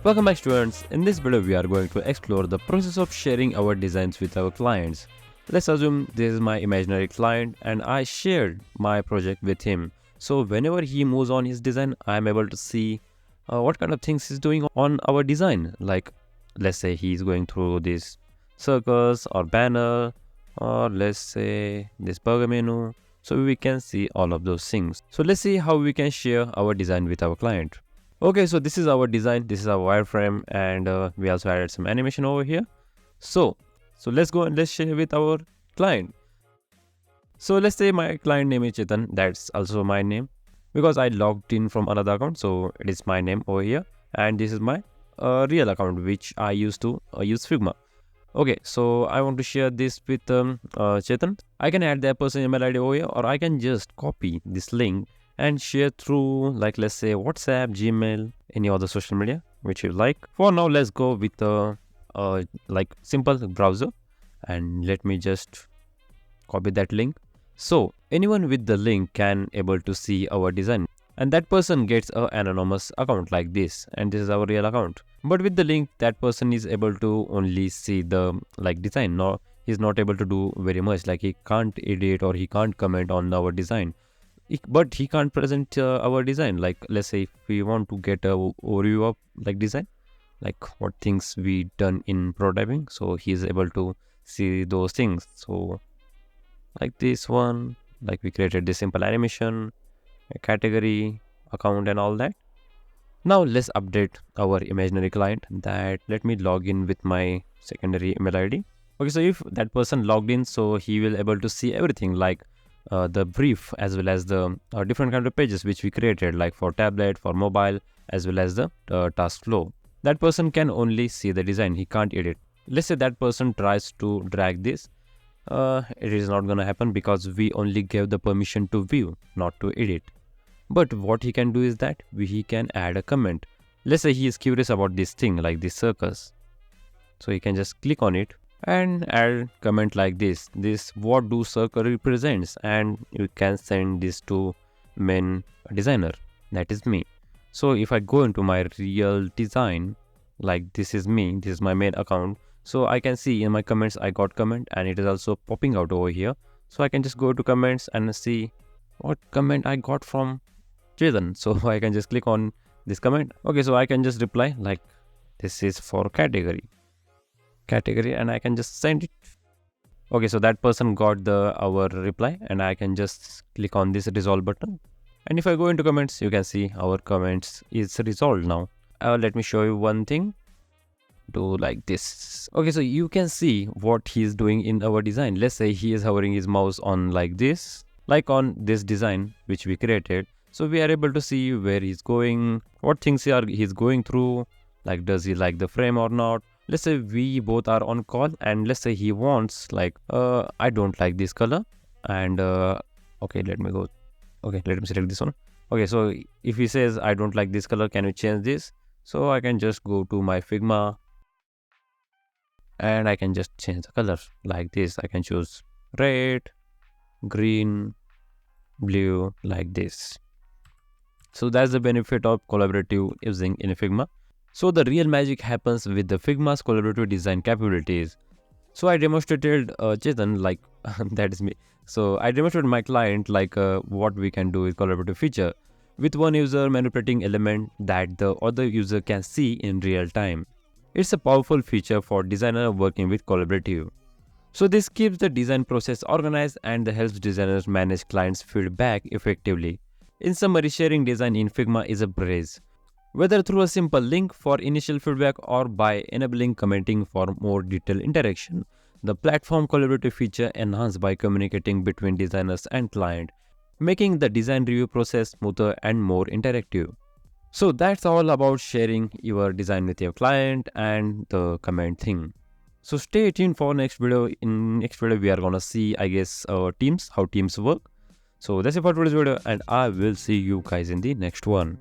Welcome back students, in this video we are going to explore the process of sharing our designs with our clients. Let's assume this is my imaginary client and I shared my project with him. So whenever he moves on his design, I am able to see what kind of things he's doing on our design. Like let's say he's going through this circus or banner, or let's say this burger menu. So we can see all of those things. So let's see how we can share our design with our client. Okay, so this is our design, this is our wireframe, and we also added some animation over here. So let's go and let's share with our client. So let's say my client name is Chetan. That's also my name because I logged in from another account, so it is my name over here, and this is my real account which I used to use Figma. Okay, so I want to share this with Chetan. I can add that person email ID over here, or I can just copy this link and share through, like, let's say WhatsApp, Gmail, any other social media which you like. For now, let's go with like simple browser, and let me just copy that link. So anyone with the link can able to see our design, and that person gets an anonymous account like this, and this is our real account. But with the link, that person is able to only see the design. No, he's not able to do very much, like he can't edit or he can't comment on our design. But he can't present our design. Like let's say if we want to get a overview of design, like what things we done in prototyping, so he is able to see those things. So like this one, like we created this simple animation, a category, account and all that. Now let's update our imaginary client. That let me log in with my secondary email ID. Okay, so if that person logged in, so he will able to see everything, like the brief as well as the different kind of pages which we created, like for tablet, for mobile, as well as the task flow. That person can only see the design, he can't edit. Let's say that person tries to drag this, it is not gonna happen because we only gave the permission to view, not to edit. But what he can do is that he can add a comment. Let's say he is curious about this thing, like this circus, so he can just click on it and add comment like this what do circle represents, and you can send this to main designer, that is me. So if I go into my real design, like this is me, this is my main account, so I can see in my comments I got comment, and it is also popping out over here. So I can just go to comments and see what comment I got from Jason. So I can just click on this comment. Okay, so I can just reply like this is for category, and I can just send it. Okay, so that person got our reply, and I can just click on this resolve button, and if I go into comments, you can see our comments is resolved now. Let me show you one thing. Do like this. Okay, so you can see what he is doing in our design. Let's say he is hovering his mouse on like this, like on this design which we created. So we are able to see where he's going, what things he's going through, like does he like the frame or not. Let's say we both are on call, and let's say he wants like I don't like this color, and okay, let me select this one. Okay, so if he says I don't like this color, can you change this? So I can just go to my Figma and I can just change the color like this. I can choose red, green, blue, like this. So that's the benefit of collaborative using in Figma. So the real magic happens with the Figma's collaborative design capabilities. So I demonstrated Chetan, like that is me. So I demonstrated my client like what we can do with collaborative feature, with one user manipulating element that the other user can see in real time. It's a powerful feature for designer working with collaborative. So this keeps the design process organized and helps designers manage clients' feedback effectively. In summary, sharing design in Figma is a breeze. Whether through a simple link for initial feedback or by enabling commenting for more detailed interaction, the platform collaborative feature enhanced by communicating between designers and client, making the design review process smoother and more interactive. So that's all about sharing your design with your client and the comment thing. So stay tuned for next video. In next video, we are gonna see, I guess, how teams work. So that's it for today's video, and I will see you guys in the next one.